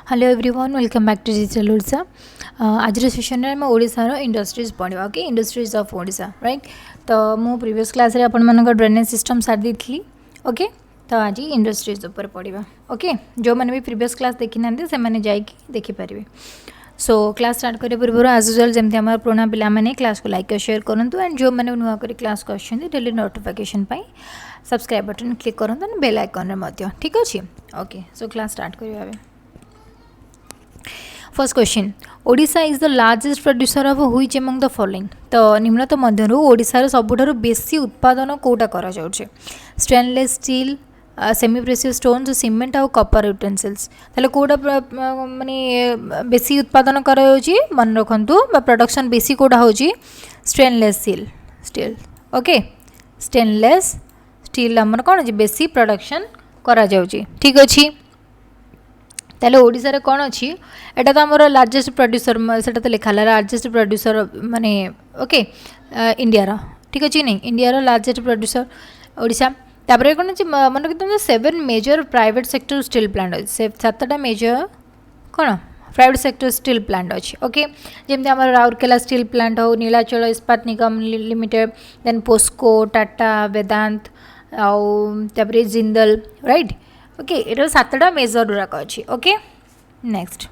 Hello everyone welcome back to digital Odisha. आज session में आम ओडिशार इंडस्ट्रीज पढ़ा okay industries of Odisha right. तो मु प्रीवियस क्लास रे आपण मानक ड्रेनेज सिस्टम सारी देथली ओके। तो आज इंडस्ट्रीज ऊपर पढ़ा ओके। जो मैंने भी प्रीवियस क्लास देखी ना से मैंने जाकि देखिपारे। सो क्लास स्टार्ट करने पूर्व एज यूजुअल जमी आम पुराना पिलाने क्लास को लाइक और शेयर करूँ एंड जो मैंने नुआ कर क्लास को daily notification subscribe button click करूँ एंड बेल आइकन ठीक अच्छे ओके। सो क्लास स्टार्ट करिए। First question Odisha is the largest producer of which among the following. तो निम्नत मध्यरु ओडिशार सबुठारु बेसी उत्पादन कोटा करा जाउछे stainless steel semi precious stones cement और कॉपर यूटेंसिल्स ताले कोटा माने बेसी उत्पादन करा जाउछी मन रखंतु बा प्रोडक्शन बेसी कोटा होउची stainless steel okay. Stainless steel हमर कोन जे बेसी प्रोडक्शन करा जाउछी ठीक अछि। ताले ओडिशा कौन अच्छी एटा तो आमर लार्जेस्ट प्रोड्यूसर से तो लिखा लार्जेस्ट प्रोड्यूसर माने ओके इंडिया रो ठीक अच्छे नहीं इंडिया लार्जेस्ट प्रोड्यूसर ओडिशा। तापर कौन अच्छे मन रखते 7 major private sector steel plant अच्छे 7टा मेजर कौन प्राइवेट सेक्टर स्टील प्लांट अच्छे ओके। जमी आम राउरकेला स्टील प्लांट हो Nilachal Ispat Nigam limited then POSCO Tata Vedanta आउे जिंदल राइट ओके। ये 7टा मेजर गुराक अच्छी okay. Next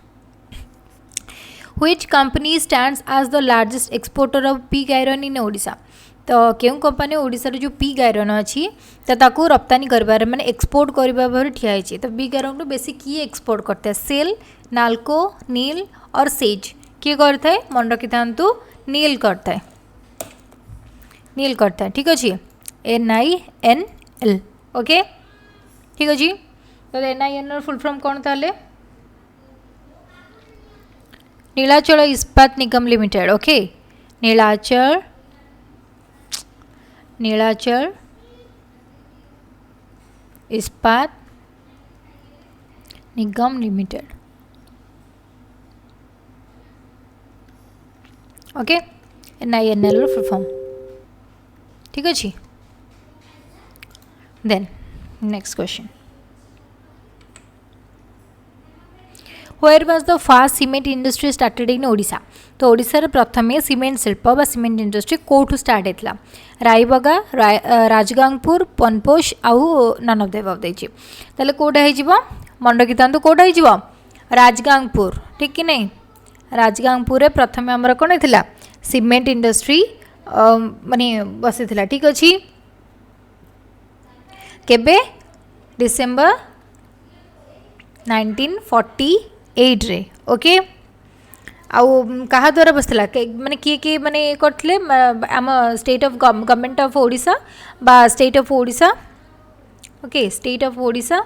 which company stands as the largest exporter of pig iron in Odisha. तो क्यों कंपनी ओडिशा जो पिग आयरन अच्छी तो ताकू रप्तानी कर माने एक्सपोर्ट करने ठिया है। तो पिग आयरन को बेसी किए एक्सपोर्ट करता है सेल नाल्को नील और सेज किए करता है मन रखी था नील करता है ठीक अच्छे NINL ओके ठीक अच्छे। तो NINL फुल फॉर्म कौन ताले Nilachal Ispat Nigam limited okay. Nilachal Ispat Nigam limited okay NINL full form ठीक अच्छे। Then next question where was the first cement industry started in Odisha. तो ओडिशा प्रथमे सीमेंट शिल्प बा सीमेंट इंडस्ट्री कौटू स्टार्ट होता रायबगा राजगांगपुर पनपोष आउ नन ऑफ द अबव देछि ताले कोडा हो मन रखी था कोडा हो राजगांगपुर ठीक कि नहीं। राजगांगपुर प्रथमे आमर कौन होता सीमेंट इंडस्ट्री माने बसी ठीक अच्छे केबे डिसेंबर 1948 रे ओके। आउ कहा द्वारा बसला माने किए माने करथले आम state of government of Odisha बा state of Odisha okay state of Odisha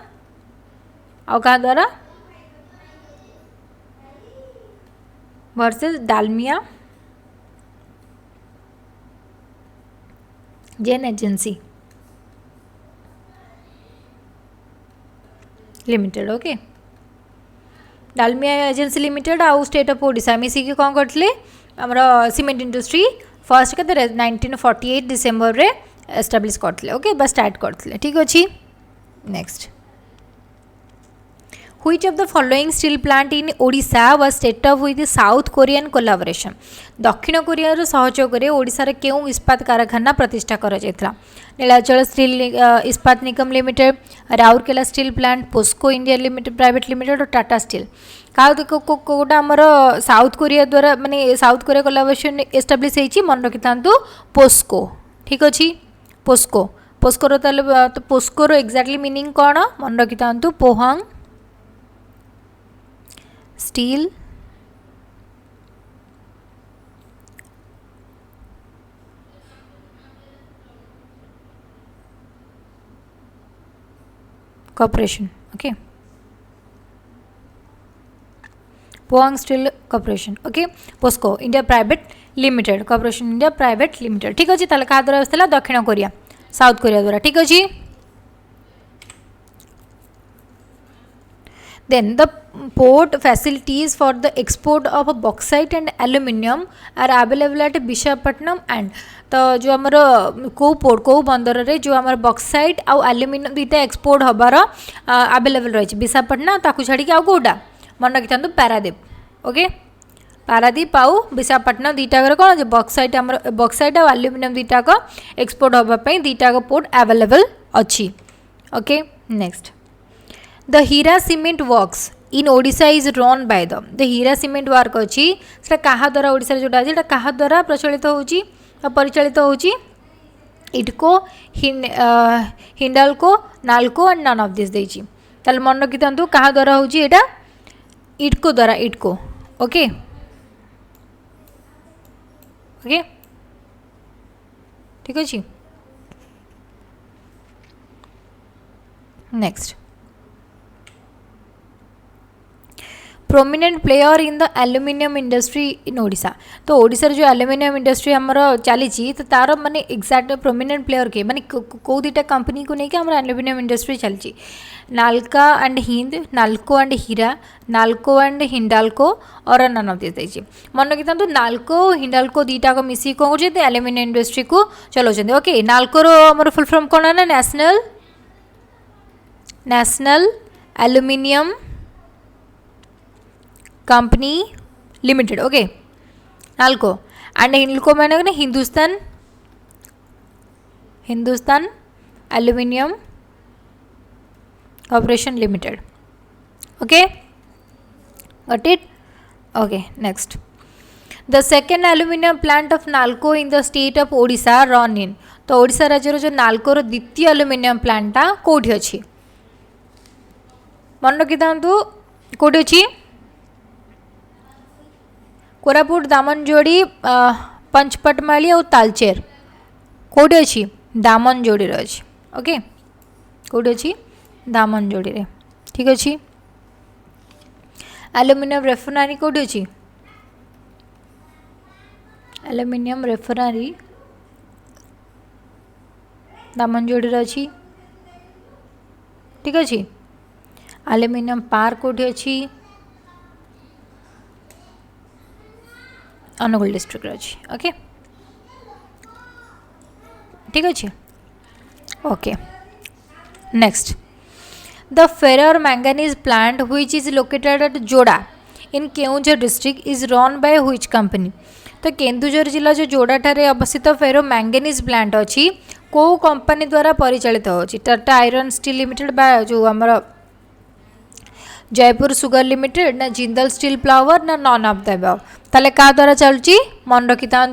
आउ कहा द्वारा versus Dalmia Jain agency limited okay. Dalmia agency limited आउ स्टेट ऑफ ओडिशा मिसिकी कौन करते आमर सीमेंट इंडस्ट्री फर्स्ट के 1948 डिसेम्बर रे एस्टाब्लिश करते ओके बस स्टार्ट करते ठीक अच्छे। Next which of the following steel plant in Odisha was set up with south Korean collaboration. दक्षिण कोरिया सहयोग में ओडिशार केउं इस्पात कारखाना प्रतिष्ठा करा जायथला Nilachal steel Ispat Nigam limited Rourkela steel plant POSCO India limited private limited और टाटा स्टील कौटा आमर साउथ कोरिया द्वारा माने साउथ कोरिया कोलाबोरेशन एस्टाब्लिश होइछि मन रखी था पोस्को ठीक अच्छे। पोस्कोर तो पोस्कोर एक्जाक्टली मीनिंग कौन मन रखी था Pohang steel corporation okay Pohang steel corporation okay. POSCO India private limited corporation India private limited ठीक अच्छे। क्या द्वारा आसाला दक्षिण कोरिया साउथ कोरिया द्वारा ठीक अच्छे। Then the port facilities for the export of bauxite and aluminium are available at Visakhapatnam and तो जो आमर को पोर्ट को बंदर रे जो आमर बॉक्साइट आउ एल्युमिनियम दुईटा एक्सपोर्ट हबार अवेलेबल रही विशाखापट्टनम ताकू छाड़ी आउ कोटा मन रखी था पारादीप ओके पारादीप आउ विशाखापट्टनम दीटाक कौन बक्साइट आम बक्साइट और आल्युमिनियम दीटाक एक्सपोर्ट होगापी दीटाक पोर्ट अवेलेबल अच्छी okay next the Hira cement works in Odisha is run by the Hira cement work अच्छी से क्या द्वारा ओडिशा जोटा अच्छी क्या द्वारा प्रचलित होची परिचालित होची इटको Hindalco Nalco and none of this देची ताल मन रखी था क्या द्वारा होची एटा इटको द्वारा इटको ओके ओके ठीक अच्छे next prominent player in the aluminium industry in Odisha तो ओडिशा जो एल्युमिनियम इंडस्ट्री आमर चली तो तार माने एक्जाक्ट प्रोमिनेंट प्लेयर किए माने कौ दुटा कंपनी को लेकिन आम एल्युमिनियम इंडस्ट्री चली Nalco and Hind Nalco and Hira Nalco and Hindalco और नन ऑफ दिस मन रखी था नाल्को हिंडाल्को दीटा को मिसी कौन कर एल्युमिनियम इंडस्ट्री को चलाउछन्ति ओके नाल्कोर आमर फुल फॉर्म कौन है national national aluminium company limited okay Nalco and Hindalco मैंने Hindustan Hindustan aluminium corporation limited okay got it okay next the second aluminium plant of Nalco in the state of Odisha run in तो ओडिशा राज्य जो नाल्कोर द्वितीय aluminium Plantae कौटी अच्छी मन रखी था कौटी अच्छी कोरापुट दामनजोड़ी पंचपटमाली और तालचेर कौटी अच्छी दामनजोड़ी अच्छी ओके कौटी अच्छी दामनजोड़ी रे ठीक अच्छे एल्युमिनियम रेफिनरी कौटी अच्छी एल्युमिनियम रेफिनरी दामनजोड़ी अच्छी ठीक अच्छे एल्युमिनियम पार्क कौटी अच्छी अनुगुल डिस्ट्रिक्ट अच्छी ओके ठीक अच्छे okay next the ferro manganese plant which is located at Joda in Keonjhar district is run by which company तो केन्दुझर जिला जो जोड़ा ठारे अवस्थित फेरो मैंगनीज प्लांट अच्छी कौ कंपनी द्वारा परिचालित होची टाटा आयरन स्टील लिमिटेड बा जो हमर जयपुर सुगर लिमिटेड ना जिंदल स्टील प्लावर ना नॉन ऑफ द अबव ताले का द्वारा चलची मन रखी था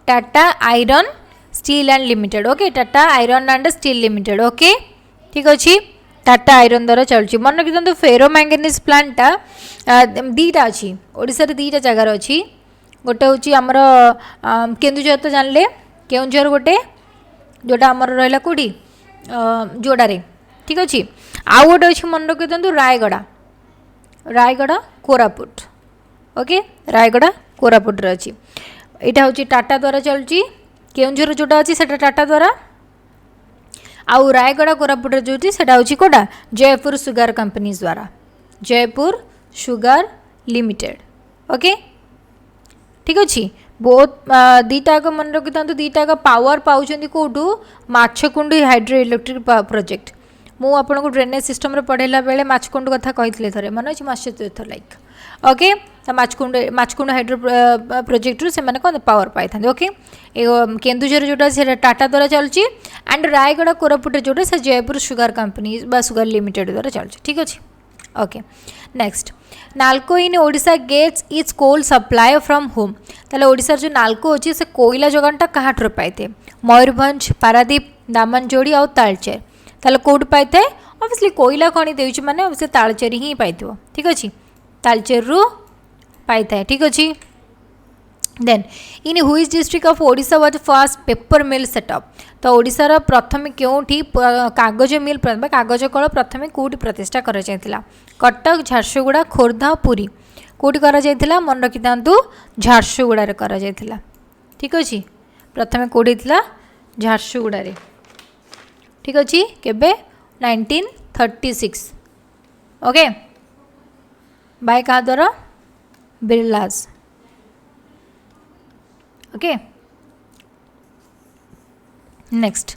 Tata iron steel and limited okay Tata iron and steel limited okay ठीक अच्छे टाटा आयरन द्वारा चलची मन रखी था फेरो मैंगनीज प्लांटा दीटा अच्छी ओडिशा रे दीटा जगार अच्छी गोटे हूँ आमर केन्दुझर तो जानले केउंझर गोटे जोटा आमर रहा कौटी जोड़े ठीक अच्छे आउ गोटे अच्छी मन रखी था रायगड़ा रायगड़ा कोरापुट ओके रायगड़ा कोरापुट अच्छी यहाँ हूँ टाटा द्वारा चलुची केउंझर जोटा अच्छी से टाटा द्वारा आउ रायगड़ा कोरापुट जो हूँ कौटा जयपुर सुगर कंपनीज द्वारा जयपुर सुगर लिमिटेड ओके ठीक अच्छे बहुत दीटाक मन रखी था दीटाक पावर पाँच कौटू माछकुंड हाइड्रो इलेक्ट्रिक प्रोजेक्ट मु आपन को ड्रेनेज सिस्टम रे पढ़ेला बेले माछकुंड कथा कही थे मन अच्छे माछतीर्थ लाइक ओके माछकुंड हाइड्रो प्रोजेक्ट रू से कौन पावर पाई था ओके केन्दुझर जोटा से टाटा द्वारा चलची एंड रायगड़ा कोरापुट जोटा से जयपुर सुगर कंपनी बा सुगर लिमिटेड द्वारा चलची ठीक अच्छे okay next NALCO in Odisha gets its coal supply from home ताले ओडिशा जो नाल्को अच्छी से कोयला जोगानटा कहाँ पाई मयूरभंज पारादीप दामनजोड़ी और तालचेर ताले कौट पाई थाए ऑब्वियसली कोयला खणी देउछि माने ऑब्वियसली तालचेर ही पाइथिबो ठीक अछि तालचेर रु पाई थाए ठीक अछि then in which district of Odisha was first paper mill set up तो ओडिशा रा प्रथम केउठी कागज मिल कागज कल प्रथम कोठी प्रतिष्ठा करा जायतिला कटक झारसुगुड़ा खोर्धा पुरी कोठी करा जायतिला मन रखि तांतु झारसुगुड़ा रे करा जायतिला ठीक अछि प्रथम कोठी थिला झारसुगुड़ा रे ठीक अच्छे केबे 1936 ओके बाय क्या द्वारा Birlas okay next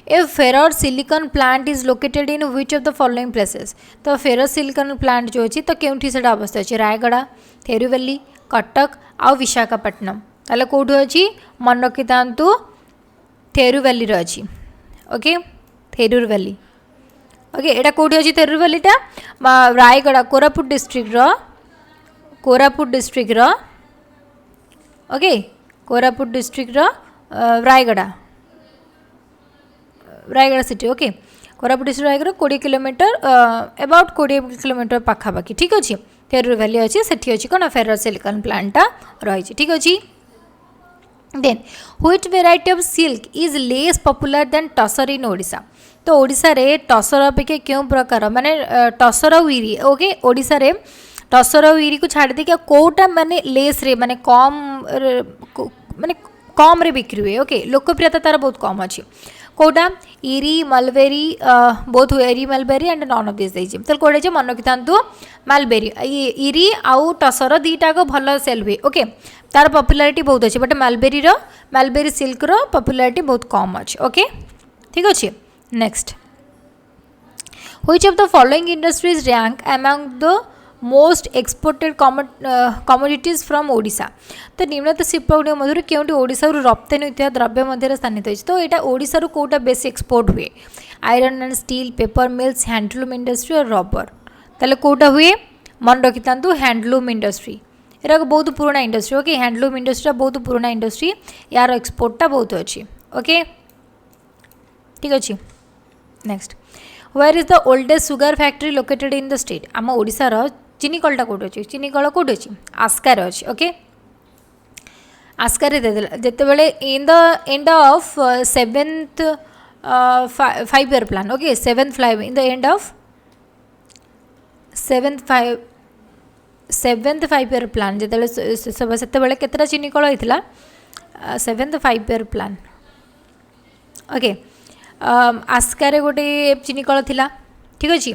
a ferrous silicon plant is located in which of the following places. तो फेरस सिलिकॉन प्लांट जो अच्छी तो केउठी सेटा अवस्थित अच्छी रायगड़ा, थेरुवेली, कटक आ विशाखापट्टनम। ताले कोठो अच्छी मन रखि थांतु थेरुवेली रो अच्छी। ओके थेरुवेली ओके एटा कोठी अच्छी थेरुवेलीटा रायगड़ा कोरापुट डिस्ट्रिक्ट रो ओके कोरापुट डिस्ट्रिक्ट रो Rayagada city. Okay Koraput district Rayagada 20 kilometre about 20 kilometre पाखापाखि ठीक अच्छे थेरुवेली अच्छी सेठी अच्छी कौन फेरस सिलिकॉन प्लांटा रही ठीक अच्छी। Then which variety of silk is less popular than tussar in Odisha. तो ओडिशा रे टसर अपेक्षा क्यों प्रकार माने टसर उरी ओके ओडिशा रे टसर उरी को छाड़ देके कोटा माने लेस रे माने कम रे बिक्री हुए। ओके लोकप्रियता तार बहुत कम अच्छी कोटा eri mulberry both eri mulberry and none of this देछि तो कोडे मन रखि थांतु मलबेरी इरी आउ टसर दीटा को भल सेल हुए। ओके तार पॉपुलैरिटी बहुत अच्छे बट मलबेरी सिल्क रो पॉपुलैरिटी बहुत कम अच्छे। ओके ठीक अच्छे। Next which of the following industries rank among the most exported commodities from Odisha. तो निम्नलिखित शिल्प गुड़ मध्य क्योंटी ओडिशा रप्तानी होता द्रव्य मध्य स्थानित होती तो यहाँ ओडिशा कोटा बेस एक्सपोर्ट हुए iron and steel paper mills handloom industry और रबर। ताले कोटा हुए मन रखि थांतु हैंडलूम इंडस्ट्री एरा बहुत पुराना इंडस्ट्री। ओके हैंडलूम इंडस्ट्री बहुत पुराना इंडस्ट्री यार एक्सपोर्टा बहुत अच्छी। ओके ठीक अच्छे। Next where is the oldest sugar factory located in the state. आम ओडिशार चीनी कलटा कौट अच्छी चीनी कल कौट अच्छी आस्कार अच्छी। ओके आस्कार जितेबाला in the end of 7th 5-year plan. Okay 7th 5 in the end of 7th 5-year plan जितेबाला केतटा चीनी कल होता 7th 5-year प्लान। ओके आस्कारे गोटे चीनी कल थिला ठीक अच्छे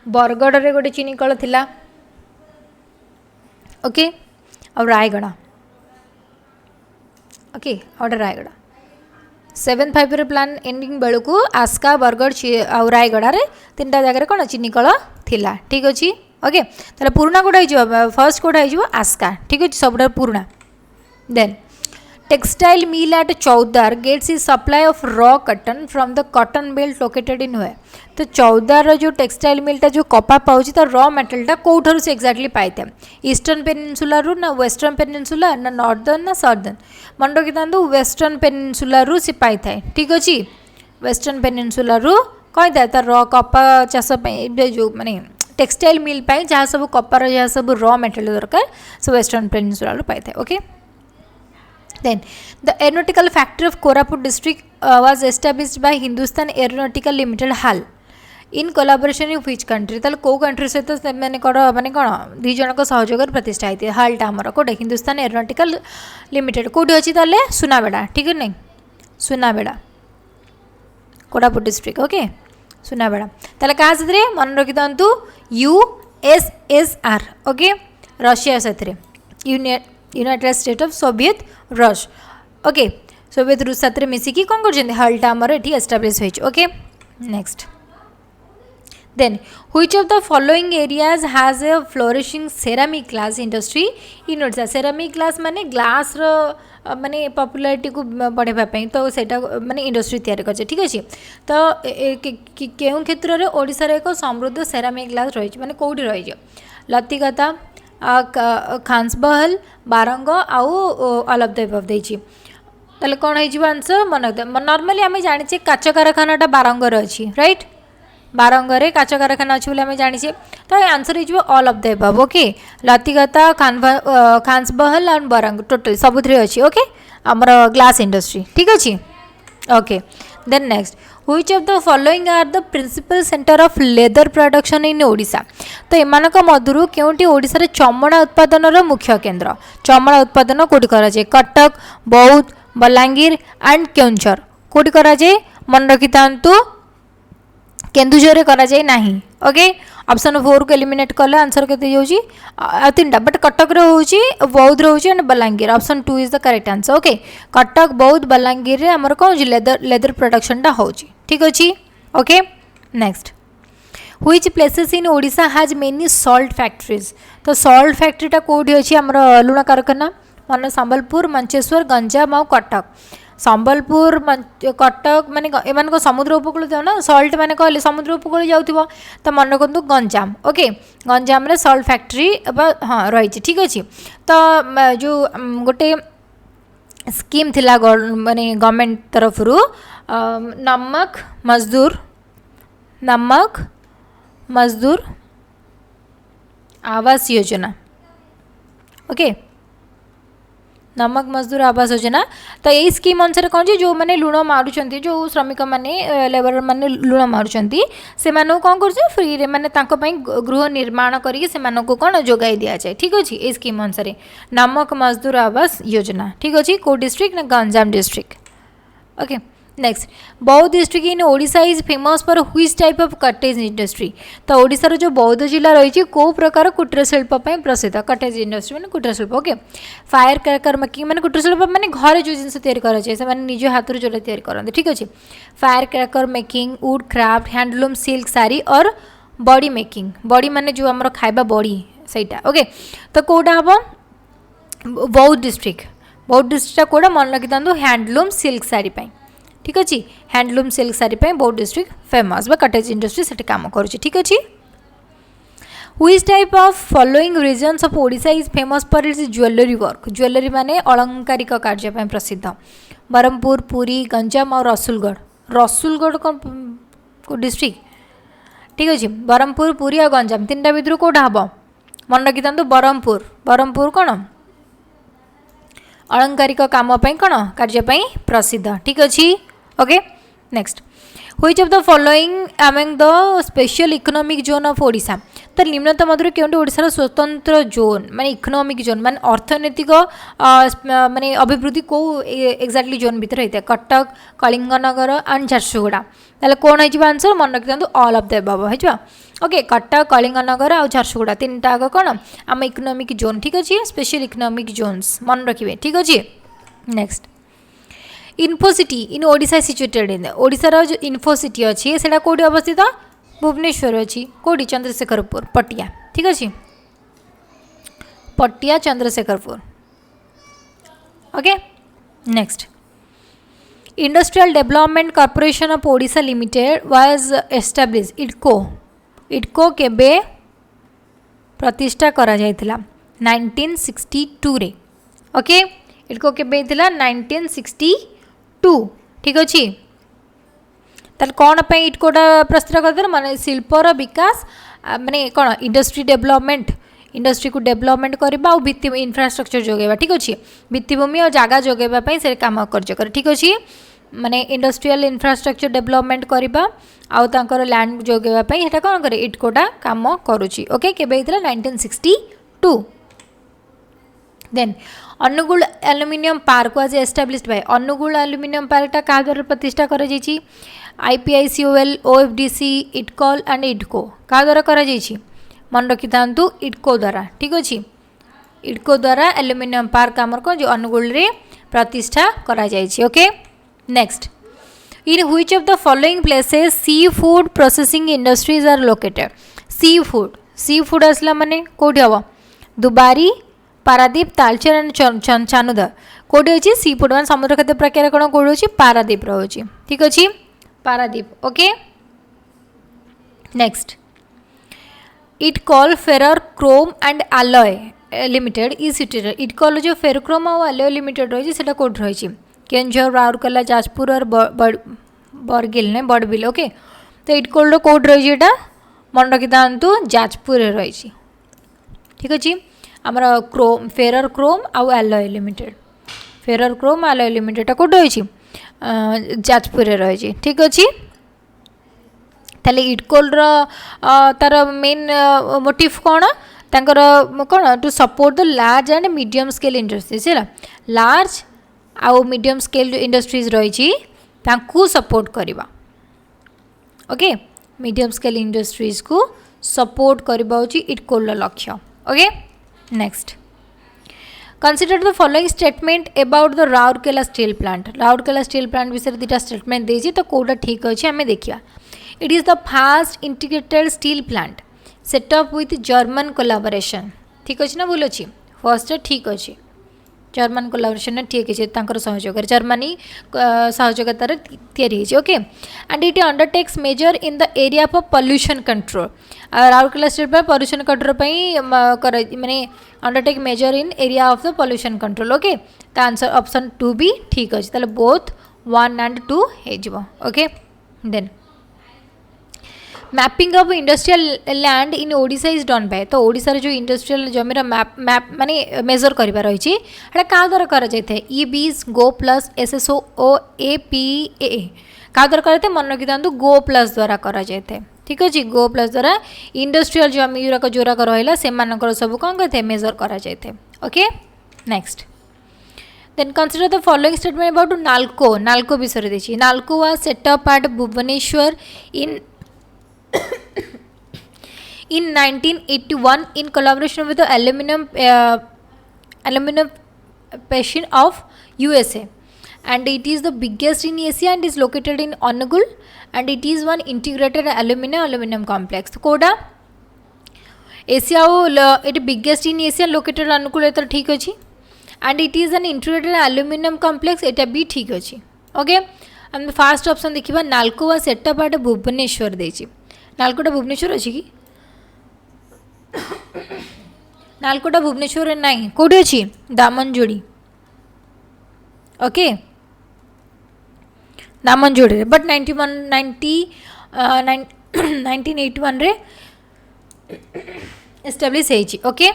बरगढ़ रे गोटे चीनी कल थिला। ओके और रायगड़ा ओके और Rayagada 7th 5-year plan ending बेलू आस्का बरगढ़ आउ रायगड़ा रे 3टा जगह कौन चीनी कल थिला ठीक अच्छे। ओके ताले पुराना कोटा फर्स्ट कोटा हो आस्का ठीक अच्छे सब पुराना। Then textile mill at Choudwar gets is supply of raw cotton from the cotton belt located in हुए। तो चौदार जो टेक्सटाइल मिलटा जो कपा पाँच तो रॉ मेटेरियलटा कौटर से एक्जाक्टली पाई था ईस्टर्न पेनिनसुला ना वेस्टर्न पेनिनसुला ना नॉर्दर्न ना सदर्न मन रखि था वेस्टर्न पेनिनसुला से पाई था ठीक अच्छे वेस्टर्न पेनिनसुला कही था तार रॉ कपा चाष जो माने टेक्सटाइल मिल जहाँ सब कपार जहाँ सब रॉ मेटेरियल दरकार सब वेस्टर्न पेनिनसुला पाई था। Okay Then the aeronautical factory of Koraput district was established by Hindustan Aeronautical Limited HAL in collaboration with which country। ताले को कंट्री सहित मैंने माने कौन दुई जन सहयोग प्रतिष्ठा होती है हालटा आमर कौटे हिंदुस्तान एरोनॉटिकल लिमिटेड कौटी अच्छी ताले सुनाबेड़ा ठीक है नहीं सुनाबेड़ा कोरापुट डिस्ट्रिक्ट। ओके सुनाबेड़ा ताले क्या से मन रखि था USSR। ओके रशिया से United state of Soviet rush. Okay Soviet रूस साथ मिसिकी कौन कर हल्टा आमर ये एस्टाब्लीश होइछ। Okay next then which of the following areas has a flourishing ceramic glass industry in Odisha. Ceramic glass माने ग्लास रो माने पॉपुलैरिटी को बढ़ाई तो सेटा माने इंडस्ट्री तैयार कर ठीक अच्छे। तो केउं क्षेत्र में ओडिशा रे एक समृद्ध सेरामिक ग्लास रही माने कोठी रही लतिगता खांसबहल बारंग आउ ऑल ऑफ द अबव देछि ताले कोन है जीव आंसर मन नॉर्मली आमे जानिछे काच कारखानाटा बारंगर अछि राइट बारंगरे काच कारखाना अछि बोले आमे जानिछे तो आंसर है जीव all of the above. Okay लतिगता खांसबहल एंड बारंग टोटल सबुथरे अछि। ओके हमर ग्लास इंडस्ट्री ठीक अछि। Okay then next which of the following are the principal centre of leather production in Odisha. तो एमानक मधुरु केउंटी ओडिशा रे चमड़ा उत्पादन रो मुख्य केंद्र चमड़ा उत्पादन कोठी करा जे कटक बौद्ध बलांगीर एंड केउंझर कोठी करा जे मन रखि थांतु केन्दुझर रे करा जाय नाही। ओके ऑप्शन 4 को एलिमिनेट कले आंसर केते होउची तीनटा बट कटक रे होउची बौद्ध रे होउची and Balangir option 2 is the correct answer. Okay Cuttack बौद्ध बलांगीर रे हमर कोन लेदर प्रोडक्शन टा होउची ठीक अच्छे okay next which places in Odisha has many salt factories तो सॉल्ट फैक्ट्रीटा कौटी अच्छी आम लुण कारखाना मन संबलपुर मंचेश्वर गंजाम आ कटक संबलपुर कटक माने एमान समुद्र उपकूल जाओ ना सल्ट माने कहले समुद्र उपकूल जाऊँ तो मन रखु गंजाम ओके गंजाम रे सल्ट फैक्ट्री हाँ रही ठीक अच्छे तो जो गोटे स्कीम थिला माने गवर्नमेंट तरफ नमक मजदूर आवास योजना ओके नमक मजदूर आवास योजना तो यही स्कीम अनुसार कौन जी जो मैंने लुण मारुंट जो श्रमिक मैंने लेबर मैंने लुण मारुंट से कौन कर फ्री रे मैंने गृह निर्माण करके कौन जोगाई दि जाए ठीक अच्छे ये स्कीम अनुसार नमक मजदूर आवास योजना ठीक अच्छे कौ डिस्ट्रिक्ट ना गंजाम डिस्ट्रिक्ट ओके नेक्स्ट बौद्ध district in Odisha is famous for which type of cottage industry तो ओडिशार जो बौद्ध जिला रही कौ प्रकार कुटीर शिल्प प्रसिद्ध कटेज इंडस्ट्री मैंने कुटीर शिल्प ओके फायर क्रैकर मेकिंग मैंने कुटीर शिल्प मैंने घर जो जिन तैयारी से निज हाथ जो तैयारी करते ठीक अच्छे fire cracker making would craft handloom silk sari और बॉडी मेकिंग बॉडी माने जो आम खाइबा बॉडी सहीटा ओके तो कौटा हम बौद्ध डिस्ट्रिक्ट कौटा मन रखी था हैंडलूम सिल्क साड़ी ठीक अच्छे handloom silk sari Boudh district famous बा कटेज इंडस्ट्री से काम करुच्ची ठीक अच्छे which type of following regions of Odisha is famous for its jewellery work jewellery माने अलंकारिक कार्य प्रसिद्ध बरहमपुर पुरी गंजाम और रसुलगढ़ कौन डिस्ट्रिक्ट ठीक अच्छे बरहमपुर पुरी और गंजाम तीन टा भितर कौटा हम मन रखी था बरहमपुर कौन अलंकारिक काम कौन कार्य प्रसिद्ध ठीक अच्छे okay next which of the following among the special economic zone of Odisha तो निम्नतम मध्य क्योंकि ओडिशार स्वतंत्र जोन माने इकोनॉमिक जोन माने अर्थनैतिक माने अभिवृद्धि को एक्जाक्टली जोन भीतर होता है कटक कलिंगनगर एंड झारसुगुड़ा ताले कौन हो आंसर मन रखी था ऑल ऑफ द अबव हो ओके कटक कलिंगनगर और झारसुगुड़ा तीन टाक कौन आम इकोनॉमिक जोन ठीक अच्छे स्पेशल इकोनॉमिक जोन्स मन रखिए ठीक अच्छे next Infocity in Odisha situated in ओडिशार जो इन्फोसिटी अच्छी से कौटी अवस्थित भुवनेश्वर अच्छी कौटी चंद्रशेखरपुर पटिया ठीक अच्छे Patia Chandrasekharpur okay next industrial development corporation of Odisha limited was establish IDCO केबे प्रतिष्ठा करा जायतिला 1962 रे ओके इटको केबे थिला 1962 ठीक अच्छे ताल कौन पे इटकोटा प्रतिष्ठा कर माने शिल्पर विकास माने कौन इंडस्ट्री डेवलपमेंट इंडस्ट्री को डेवलपमेंट करवा और भित्ति इंफ्रास्ट्रक्चर जोगेबा ठीक अच्छे भित्तिभूमि और जगह जोगेबा से काम कर ठीक अच्छे माने इंडस्ट्रियल इंफ्रास्ट्रक्चर डेवलपमेंट करवा आउ तांकर लैंड जोगेबा हेटा कौन करे इटकोटा काम करुच्ची ओके केबे 1962 then Angul aluminium park was established by Angul aluminium पार्कटा क्या द्वारा प्रतिष्ठा करा जायछि IPICOL OFDC IDCOL and IDCO क्या द्वारा करा जायछि मन रखी था इटको द्वारा ठीक अच्छे इटको द्वारा एल्युमिनियम पार्क आमर कौन जो अनुगुल रे प्रतिष्ठा करा जायछि okay next in which of the following places sea food processing industries are located sea food आसला माने कौटी हम दुबारी पारादीप तालचेर एंड चानुदा कौटी अच्छी सी फूड मान समुद्र खाद्य प्रकार कौन कौटी अच्छी पारादीप रोचे ठीक अच्छे Paradip okay next IDCOL ferro chrome and alloy limited is situated IDCOL जो फेरोक्रोम और आलॉय लिमिटेड रही है कौट रही केंझर राउरकेला जाजपुर और बरगिल ने बड़बिल ओके तो इटकॉल कौट रही है मन रखी था जाजपुर रही ठीक अच्छे आमर क्रोम फेरर क्रोम आउ आलॉय limited Ferrer Chrome आलॉय limited Kaut रही जाजपुर रही ठीक अच्छे ताले इटकोल तार मेन मोटिव कौन तांकर कौन to support the large and medium scale industries है लार्ज आउ मीडियम स्केल इंडस्ट्रीज रही सपोर्ट करवा ओके मीडियम स्केल इंडस्ट्रीज को सपोर्ट करवा इटकोल लक्ष्य okay next consider the following statement about the Rourkela steel plant Rourkela steel plant विषय दुटा statement देछि तो कोटा ठीक अछि हमें देखिया it is the fast integrated steel plant set up with German collaboration ठीक अछि ना भूल अछि फर्स्ट ठीक अछि जर्मन कोलाबोरेशन ठीक है सहयोग जर्मनी सहयोगितार तैयारी okay and it undertakes measure in the area of pollution control Rourkela state पर पॉल्यूशन कंट्रोल माने undertake measure in area of the pollution control okay the answer option 2 भी ठीक अच्छे ताले बोथ 1 एंड 2 हो okay then mapping of industrial land in Odisha is done by तो ओडिशा जो industrial जमीर मैप माने मेजर करिबा रहिछि एटा का द्वारा करा जायते ईबीज गो प्लस एसएसओ ओ एपीए का द्वारा करते मन रखिथांतु गो प्लस द्वारा करा जायते ठीक अछि गो प्लस द्वारा इंडस्ट्रियल जमीर का जोरा का रहला से मानकर सब कोन करते मेजर करा जायते okay next then consider the following statement about NALCO विषय देछि NALCO was set up at Bhubaneswar in in 1981 in collaboration with the aluminum passion of USA and it is the biggest in Asia and is located in Onagul and it is one integrated aluminum complex कोडा Asia it biggest in Asia located Onagul एतर ठीक अछि and it is an integrated aluminum complex एटा भी ठीक अछि okay हम first option देखिबा नाल्को वा setup at Bhubaneswar देछि नाल्कोटा भुवनेश्वर अच्छी कि नाल्कोटा भुवनेश्वर नहीं कौटी अच्छी दामनजोड़ी ओके दामनजोड़ी बट 1981 रे एस्टाब्लिश होइछि ओके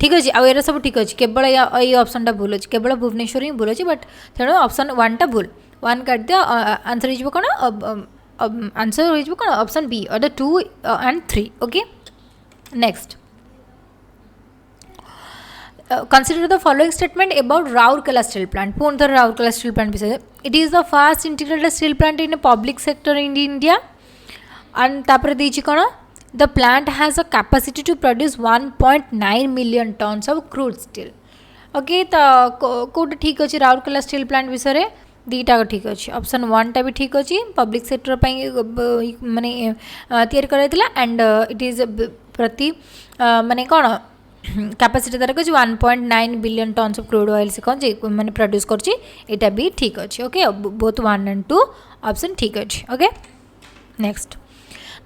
ठीक अच्छे आउ एरा सब ठीक अच्छे केवल ये ऑप्शन टा भूल अच्छे केवल भुवनेश्वर ही भूल अच्छे बट तेणु ऑप्शन 1 टा भूल 1 काट दियो आंसर हो कौन आंसर हो कौन ऑप्शन बी और 2 and 3 okay next consider the following statement about Rourkela steel plant पुन थर Rourkela steel plant विषय it is the first integrated steel plant in a public sector in India and तापर देछि कोन the plant has a capacity to produce 1.9 million tons of crude steel okay तो code ठीक अछि Rourkela steel plant विषय दीटा ठीक अच्छे option 1 टा भी ठीक अच्छे पब्लिक सेक्टर माने तैयार कराइला एंड इट इज प्रति माने कौन कैपेसिटी तार कछ 1.9 billion tons of crude oil से कौन जे माने प्रोड्यूस करछि एटा भी ठीक अच्छे ओके बोथ 1 एंड 2 ऑप्शन ठीक अच्छे okay next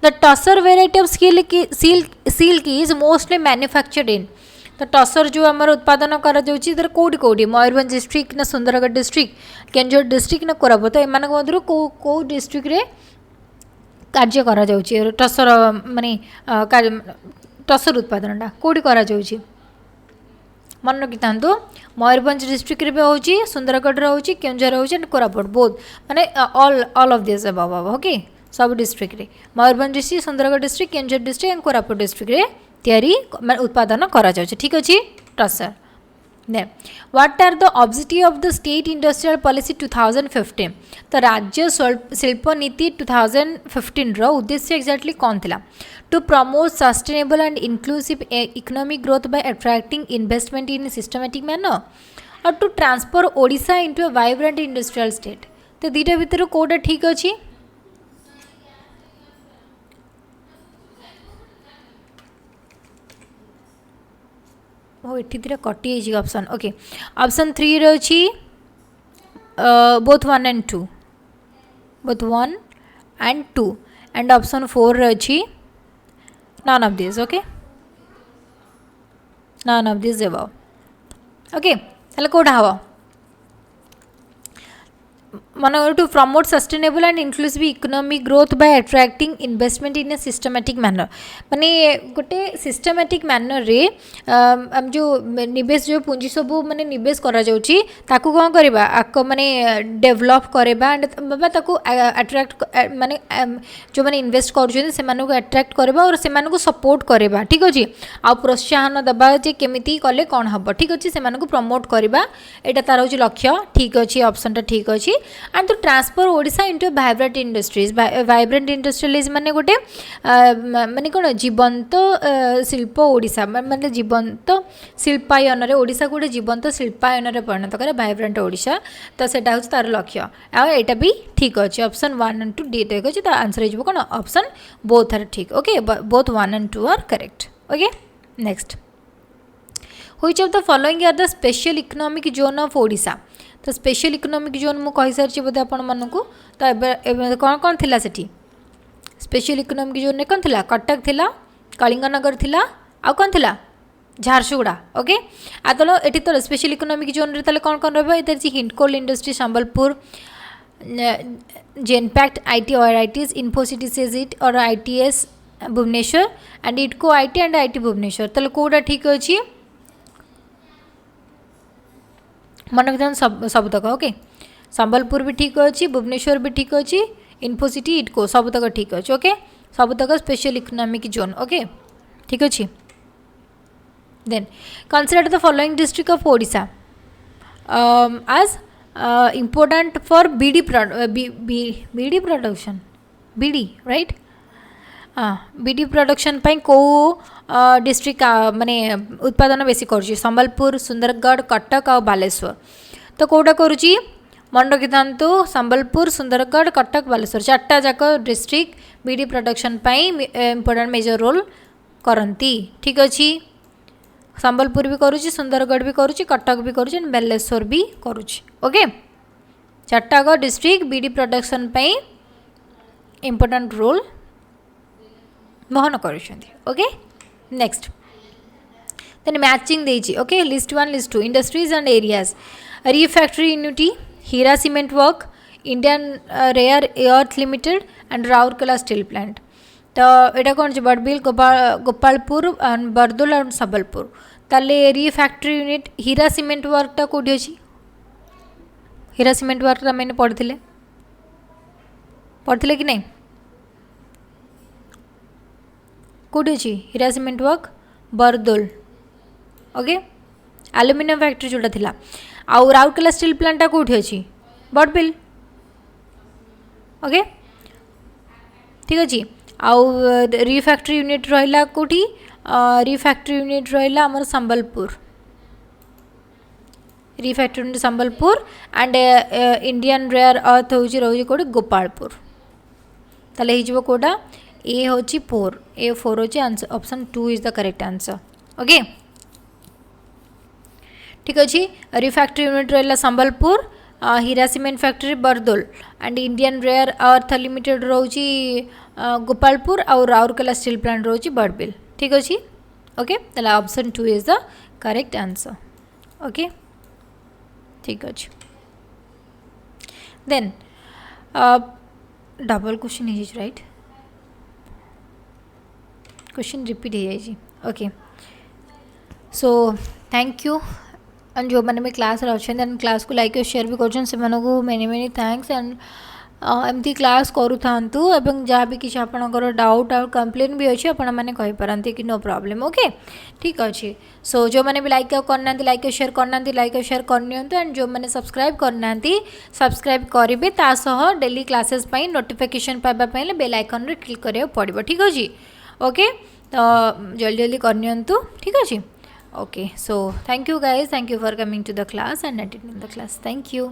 the tussar variety of silk is mostly manufactured in तो टसर जो आमर उत्पादन करा जाउछि इधर कोडी कोडी मयूरभंज डिस्ट्रिक्ट ना सुंदरगढ़ डिस्ट्रिक्ट केंझर डिस्ट्रिक्ट ना कोरापुट एमान मधुर को डिस्ट्रिक्ट रे कार्य करा जाउछि टसर माने टसर उत्पादन टा कोडी करा जाउछि मन रखिथांतु मयूरभंज डिस्ट्रिक्ट रे होउछि सुंदरगढ़ रे होउछि केंझर होउछि एंड कोरापुट बोथ माने all of this above okay सब डिस्ट्रिक्ट रे Mayurbhanj district Sundargarh district Keonjhar district and Koraput district रे तैयारी उत्पादन करा जाउछि ठीक अछि टसर ने what are the objective of the state industrial policy 2015 तो राज्य शिल्प नीति 2015 रो उद्देश्य एक्जेक्टली कौन थिला to promote sustainable and inclusive economic growth by attracting investment in systematic manner और to transfer Odisha into a vibrant industrial state तो दीटा भितर कोडा ठीक अछि ओ एठी दिरा कटी है ऑप्शन ओके ऑप्शन 3 रे अछि both 1 and 2 both 1 and 2 and option 4 रे अछि none of this okay none of this above okay तले कोडा हवा मन to promote sustainable and inclusive economic growth by attracting investment in a systematic manner माने गोटे सिस्टमैटिक मैनर रे हम जो निवेश जो पूंजी सब माने निवेश करा जाउची ताकू कोन करबा आको माने डेवलप करबा एंड बाबा ताकू अट्रैक्ट माने जो माने इन्वेस्ट करछन से मानको अट्रैक्ट करबा और से मानको सपोर्ट करबा ठीक अछि आ प्रोत्साहन दबा जे केमिति कले कोन हबो ठीक अछि से मानको प्रमोट करबा एटा तार होची लक्ष्य ठीक अछि ऑप्शन टा ठीक अछि and to transfer Odisha into vibrant industries vibrant industrialise माने गोटे माने कोन जीवंत शिल्प ओडिशा माने जीवंत शिल्पायन रे ओडिशा गोटे जीवंत शिल्पायन रे परिणत करे वाइब्रेंट ओडिशा तो सेटा होछ तार लक्ष्य आ एटा भी ठीक अछि ऑप्शन 1 एंड 2 डी ठीक अछि तो आंसर इज कोन ऑप्शन बोथ आर ठीक okay both 1 and 2 are correct okay next which of the following are the special economic zone of Odisha तो स्पेशल इकोनॉमिक जोन मु कहि सारछि बोधे आपण मानकु तो एबे कोन कोन थिला सेठी स्पेशल इकोनॉमिक जोन ने कोन थिला कटक थिला कलिंगनगर थिला आ कोन थिला झारसुगुड़ा ओके आ तो एठी तो स्पेशल इकोनॉमिक जोन रे तले कोन कोन रहबो एते छि Hindalco industry Sambalpur Genpact IT और आईटीज इन्फोसिटी सेजिट और ITS Bhubaneswar and IDCO IT and IT Bhubaneswar तले कोडा ठीक अछि मन रखिथान सबतक ओके संबलपुर भी ठीक अच्छी भुवनेश्वर भी ठीक अच्छी इन्फोसिटी इटको सबतक ठीक अच्छे ओके सबतक स्पेशल इकोनॉमिक जोन ओके ठीक अच्छे then consider the following district of Odisha as important for bidi production bidi right bidi production को डिस्ट्रिक्ट माने उत्पादन बेसी करुच्ची संबलपुर सुंदरगढ़ कटक और बालेश्वर तो कौटा करुच्ची मन रखी था संबलपुर सुंदरगढ़ कटक बालेश्वर चार्टा जाक district BD production important major role करती ठीक अच्छे संबलपुर भी करुच्ची सुंदरगढ़ भी करुच्ची कटक भी करुच्ची बालेश्वर भी करुच्ची ओके चार्टा district BD production important role बहन कर ओके नेक्स्ट देन मैचिंग देजी okay list 1 list 2 industries and areas refractory यूनिटी Hira cement work Indian rare earth limited and Rourkela steel plant तो यहाँ कौन बड़बिल गोपालपुर एंड बरदोल एंड संबलपुर ताले रिफैक्टरी यूनिट हीरा सीमेंट वर्कटा कौटी अच्छी हीरा सीमेंट वर्कटा मैंने पढ़ते कि नहीं कौटी अच्छी Hira cement work Bardol okay aluminium factory जोटा थिला आउ राउरकेला स्टील प्लांटा कौटी अच्छी बड़बिल ओके ठीक अच्छे आउ रिफैक्टरी यूनिट रहा कौटी रिफैक्टरी यूनिट रहा आमर Sambalpur refractory unit Sambalpur and Indian rare earth हूँ रोज कौटी गोपालपुर ताले हो कौटा ए हूँ 4 ए 4 हूँ answer option 2 is the correct answer okay ठीक अच्छे रिफैक्टरी यूनिट रहा Sambalpur Hira cement factory Bardol and Indian rare earth limited रोची गोपालपुर और राउरकेला स्टील प्लांट रोची बड़बिल ठीक अच्छे ओके ताला option 2 is the correct answer okay ठीक अच्छे देन डबल क्वेश्चन है राइट क्वेश्चन रिपीट हो जाए okay so thank you and जो मैंने क्लास अच्छे एंड क्लास को लाइक और शेयर भी कर मेनी मेनी थैंक्स एंड एमती क्लास करूँ एवं जहाँ भी किसी आपंकर डाउट और कंप्लेन भी अच्छे आपण मैंने कहींपारती कि नो प्रॉब्लम ओके ठीक अच्छे सो जो मैंने भी लाइक करना लाइक और शेयर करना लाइक और शेयर करनी एंड जो मैंने सब्सक्राइब करना सब्सक्राइब करेंगे तासह डेली क्लासेस नोटिफिकेशन पाइबापी बेल आइकन रे क्लिक करा पड़ो ठीक अच्छे ओके तो जल्दी जल्दी करनी ठीक अच्छे okay so thank you guys thank you for coming to the class and attending the class thank you